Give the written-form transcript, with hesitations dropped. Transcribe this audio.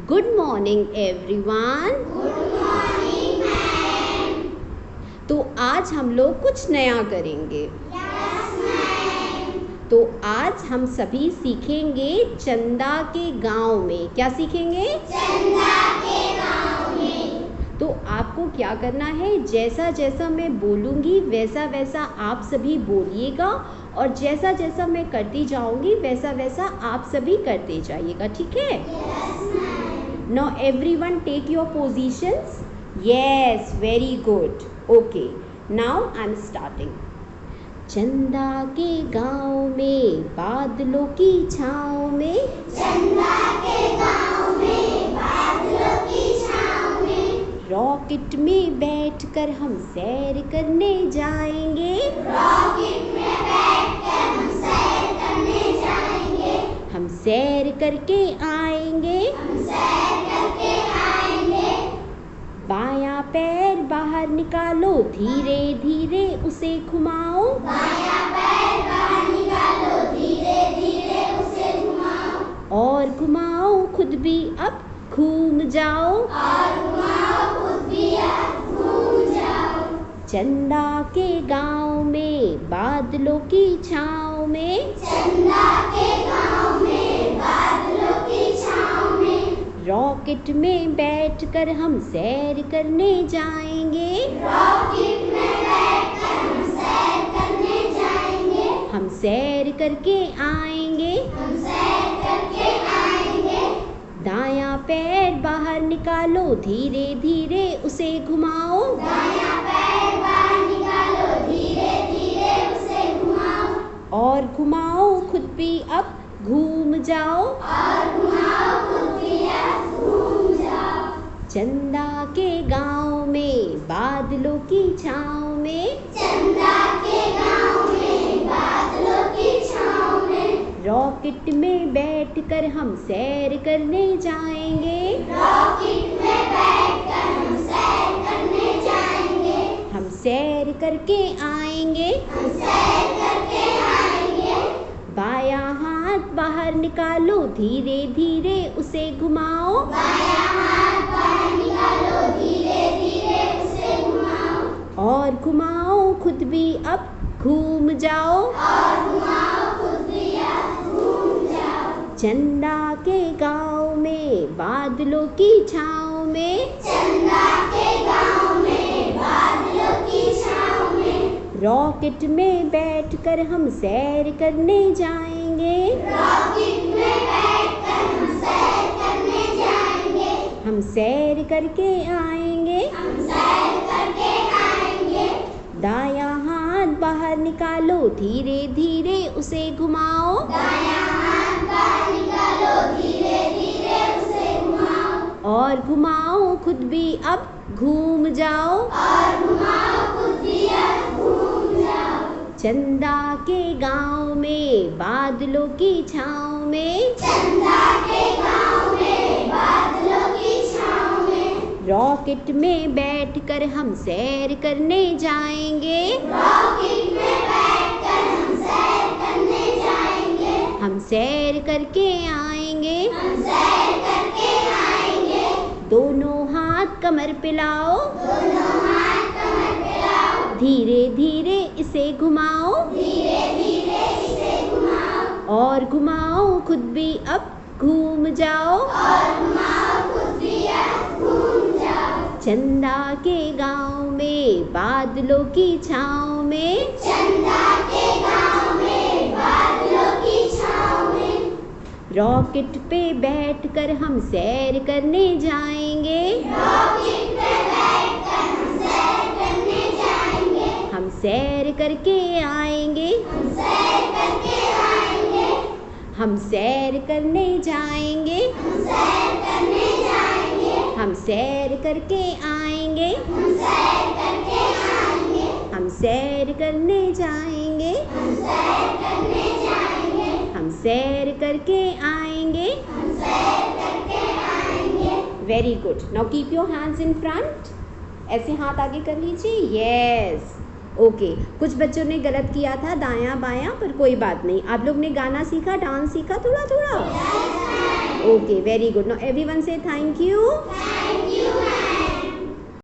Good morning everyone. Good morning, ma'am. तो आज हम लोग कुछ नया करेंगे. Yes, ma'am. तो आज हम सभी सीखेंगे चंदा के गांव में. क्या सीखेंगे? चंदा के गांव में. तो आपको क्या करना है, जैसा जैसा मैं बोलूँगी वैसा वैसा आप सभी बोलिएगा और जैसा जैसा मैं करती जाऊँगी वैसा वैसा आप सभी करते जाइएगा. ठीक है? Yes, ma'am. Now everyone take your positions. Yes, very good. Okay. Now I'm starting. चंदा के गांव में बादलों की छाँव में. चंदा के गांव में बादलों की छाँव में. रॉकेट में बैठकर हम सैर करने जाएंगे. रॉकेट में बैठकर हम सैर करने जाएंगे. हम सैर करके आएंगे. हम सैर करके आएंगे. बायां पैर बाहर निकालो, धीरे धीरे उसे घुमाओ. बायां पैर बाहर निकालो, धीरे धीरे उसे घुमाओ. और घुमाओ खुद भी अब घूम जाओ. और घुमाओ खुद भी अब घूम जाओ. चंदा के गांव में बादलों की छाँव में. चंदा के गांव में बादलों की छाँव में. रॉकेट में बैठकर हम सैर करने जाएंगे. रॉकेट में बैठकर हम सैर करने जाएंगे. हम सैर करके आएंगे. हम सैर करके आएंगे. दायां पैर बाहर निकालो, धीरे धीरे उसे घुमाओ. दायां पैर बाहर निकालो, धीरे धीरे उसे घुमाओ. और घुमाओ खुद भी अब घूम जाओ. और घुमाओ खुद भी अब घूम जाओ. चंदा के गांव में बादलों की छाँव में. चंदा के गांव में बादलों की छाँव में. रॉकेट में बैठकर हम सैर करने जाएंगे. रॉकेट में बैठकर हम सैर करने जाएंगे. हम सैर करके आएंगे. हम सैर करके आएंगे. बायां हाथ बाहर निकालो, धीरे धीरे उसे घुमाओ. बायां हाथ बाहर निकालो, धीरे धीरे उसे घुमाओ. और घुमाओ खुद भी अब घूम जाओ. और घुमाओ खुद भी अब घूम जाओ. चंदा के गांव में बादलों की छाँव में. चंदा के गांव में बादलों की छाँव में. रॉकेट में बैठकर हम सैर करने जाएंगे. रॉकेट में बैठकर हम सैर करने जाएंगे. हम सैर करके आएंगे. हम सैर करके आएंगे. दायां हाथ बाहर निकालो, धीरे धीरे उसे घुमाओ. दायां हाथ बाहर निकालो, धीरे धीरे उसे घुमाओ. और घुमाओ खुद भी अब घूम जाओ. और घुमाओ खुद भी अब घूम जाओ. चंदा के गांव में बादलों की छाँव में. चंदा के गांव में बादलों की छाँव में. रॉकेट में बैठकर हम सैर करने जाएंगे. रॉकेट में बैठकर हम सैर करने जाएंगे. हम सैर करके आएंगे. हम सैर करके आएंगे. दोनों हाथ कमर पे लाओ. दोनों हाथ कमर पे लाओ. धीरे धीरे इसे घुमाओ. धीरे धीरे इसे घुमाओ. और घुमाओ खुद भी अब घूम जाओ. और घुमाओ खुद भी अब घूम जाओ. चंदा के गांव में बादलों की छाँव में. चंदा के गांव में बादलों की छाँव में. रॉकेट पे बैठकर हम सैर करने जाएंगे. रॉकेट में बैठकर हम सैर करने जाएंगे. हम सैर करके आएंगे. हम सैर करके आएंगे. हम सैर करने जाएंगे. हम सैर करने जाएंगे. हम सैर करके आएंगे. हम सैर करके आएंगे. हम सैर करने जाएंगे. हम सैर करने जाएंगे. हम सैर करके आएंगे. हम सैर करके आएंगे. Very good. Now keep your hands in front. ऐसे हाथ आगे कर लीजिए. यस. ओके. कुछ बच्चों ने गलत किया था, दायां बायां, पर कोई बात नहीं. आप लोग ने गाना सीखा, डांस सीखा थोड़ा थोड़ा. Okay, very good. Now everyone say thank you.